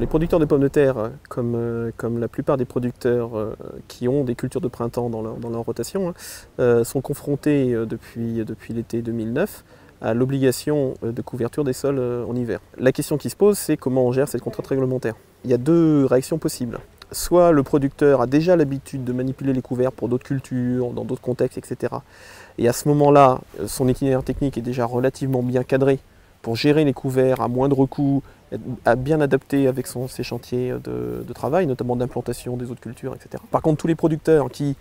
Les producteurs de pommes de terre, comme la plupart des producteurs qui ont des cultures de printemps dans leur rotation, sont confrontés depuis l'été 2009 à l'obligation de couverture des sols en hiver. La question qui se pose, c'est comment on gère cette contrainte réglementaire. Il y a deux réactions possibles. Soit le producteur a déjà l'habitude de manipuler les couverts pour d'autres cultures, dans d'autres contextes, etc. Et à ce moment-là, son itinéraire technique est déjà relativement bien cadré pour gérer les couverts à moindre coût, à bien adapter avec ses chantiers de travail, notamment d'implantation des autres cultures, etc. Par contre, tous les producteurs qui,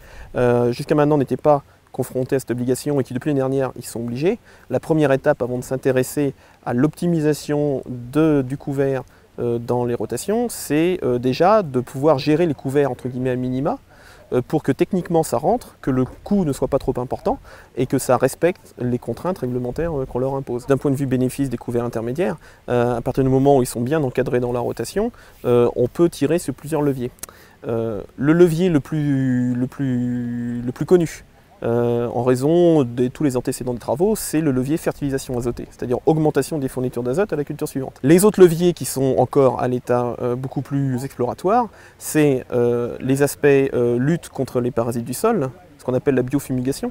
jusqu'à maintenant, n'étaient pas confrontés à cette obligation et qui, depuis l'année dernière, ils sont obligés, la première étape avant de s'intéresser à l'optimisation du couvert dans les rotations, c'est déjà de pouvoir gérer les couverts entre guillemets à minima pour que techniquement ça rentre, que le coût ne soit pas trop important et que ça respecte les contraintes réglementaires qu'on leur impose. D'un point de vue bénéfice des couverts intermédiaires, à partir du moment où ils sont bien encadrés dans la rotation, on peut tirer sur plusieurs leviers. Le levier le plus connu, en raison de tous les antécédents des travaux, c'est le levier fertilisation azotée, c'est-à-dire augmentation des fournitures d'azote à la culture suivante. Les autres leviers qui sont encore à l'état beaucoup plus exploratoire, c'est les aspects lutte contre les parasites du sol, ce qu'on appelle la biofumigation.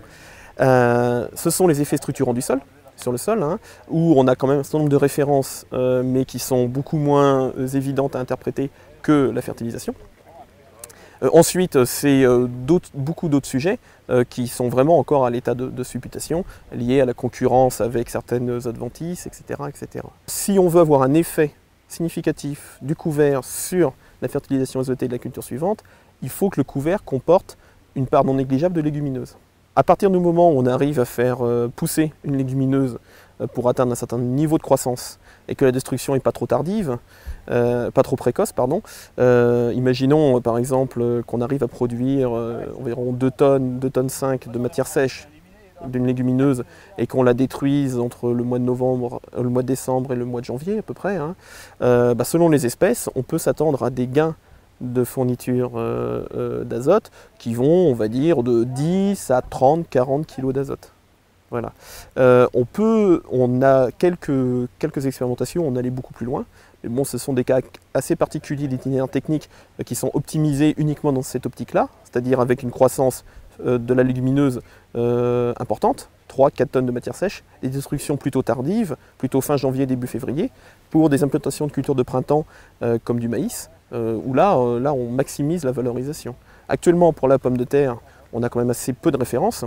Ce sont les effets structurants du sol, sur le sol, où on a quand même un certain nombre de références, mais qui sont beaucoup moins évidentes à interpréter que la fertilisation. Ensuite, c'est beaucoup d'autres sujets qui sont vraiment encore à l'état de supputation, liés à la concurrence avec certaines adventices, etc., etc. Si on veut avoir un effet significatif du couvert sur la fertilisation azotée de la culture suivante, il faut que le couvert comporte une part non négligeable de légumineuses. À partir du moment où on arrive à faire pousser une légumineuse pour atteindre un certain niveau de croissance et que la destruction n'est pas trop tardive, pas trop précoce, pardon. Imaginons par exemple qu'on arrive à produire environ 2 tonnes, 2 tonnes 5 de matière sèche d'une légumineuse et qu'on la détruise entre le mois de novembre, le mois de décembre et le mois de janvier à peu près, selon les espèces, on peut s'attendre à des gains de fourniture d'azote qui vont, on va dire, de 10 à 30, 40 kg d'azote. Voilà. On a quelques expérimentations, on allait beaucoup plus loin, mais bon, ce sont des cas assez particuliers d'itinéraires techniques qui sont optimisés uniquement dans cette optique-là, c'est-à-dire avec une croissance de la légumineuse importante, 3-4 tonnes de matière sèche, des destructions plutôt tardives, plutôt fin janvier, début février, pour des implantations de cultures de printemps comme du maïs, où là, on maximise la valorisation. Actuellement, pour la pomme de terre, on a quand même assez peu de références.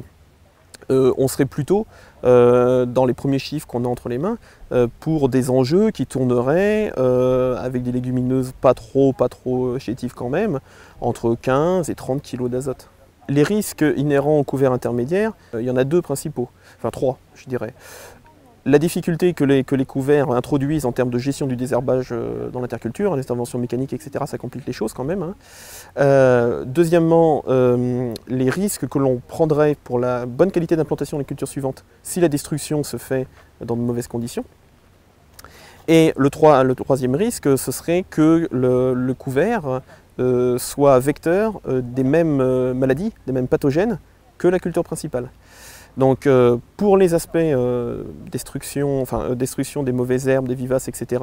On serait plutôt dans les premiers chiffres qu'on a entre les mains pour des enjeux qui tourneraient avec des légumineuses pas trop chétives quand même, entre 15 et 30 kg d'azote. Les risques inhérents au couvert intermédiaire, il y en a deux principaux, enfin 3 je dirais. La difficulté que les couverts introduisent en termes de gestion du désherbage dans l'interculture, les interventions mécaniques, etc., ça complique les choses quand même. Deuxièmement, les risques que l'on prendrait pour la bonne qualité d'implantation des cultures suivantes si la destruction se fait dans de mauvaises conditions. Et le troisième risque, ce serait que le couvert soit vecteur des mêmes maladies, des mêmes pathogènes que la culture principale. Donc pour les aspects destruction des mauvaises herbes, des vivaces, etc.,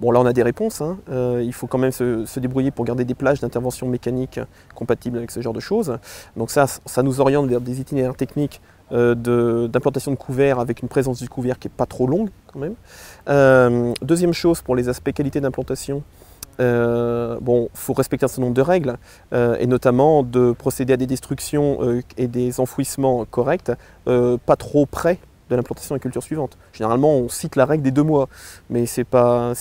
bon là on a des réponses, il faut quand même se débrouiller pour garder des plages d'intervention mécanique compatibles avec ce genre de choses. Donc ça nous oriente vers des itinéraires techniques d'implantation de couverts avec une présence du couvert qui n'est pas trop longue quand même. Deuxième chose, pour les aspects qualité d'implantation, il faut respecter un certain nombre de règles et notamment de procéder à des destructions et des enfouissements corrects, pas trop près de l'implantation des cultures suivantes. Généralement, on cite la règle des 2 mois, mais c'est un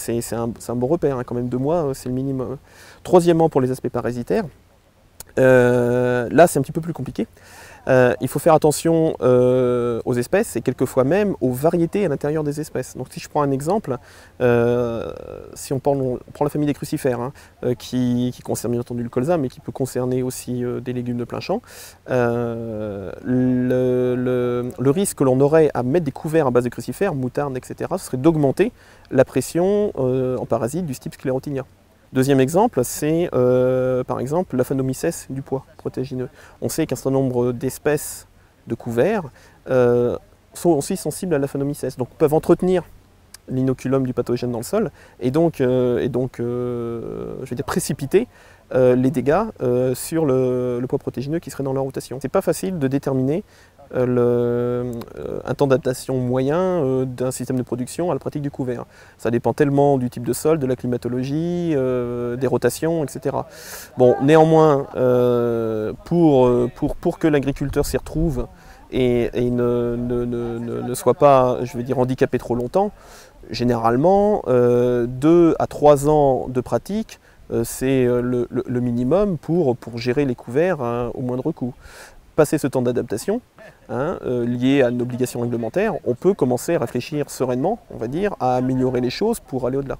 bon repère, quand même 2 mois, c'est le minimum. Troisièmement, pour les aspects parasitaires, là c'est un petit peu plus compliqué. Il faut faire attention aux espèces et quelquefois même aux variétés à l'intérieur des espèces. Donc si je prends un exemple, si on prend la famille des crucifères, qui concerne bien entendu le colza, mais qui peut concerner aussi des légumes de plein champ, le risque que l'on aurait à mettre des couverts à base de crucifères, moutarde, etc., ce serait d'augmenter la pression en parasites du type Sclerotinia. Deuxième exemple, c'est par exemple l'Aphanomyces du pois protéagineux. On sait qu'un certain nombre d'espèces de couverts sont aussi sensibles à l'Aphanomyces, donc peuvent entretenir l'inoculum du pathogène dans le sol, et donc je vais dire précipiter les dégâts sur le poids protégineux qui serait dans leur rotation. C'est pas facile de déterminer un temps d'adaptation moyen d'un système de production à la pratique du couvert. Ça dépend tellement du type de sol, de la climatologie, des rotations, etc. Bon, néanmoins, pour que l'agriculteur s'y retrouve et ne soit pas, je veux dire, handicapé trop longtemps, généralement, 2 à 3 ans de pratique, c'est le minimum pour gérer les couverts au moindre coût. Passer ce temps d'adaptation, lié à une obligation réglementaire, on peut commencer à réfléchir sereinement, on va dire, à améliorer les choses pour aller au-delà.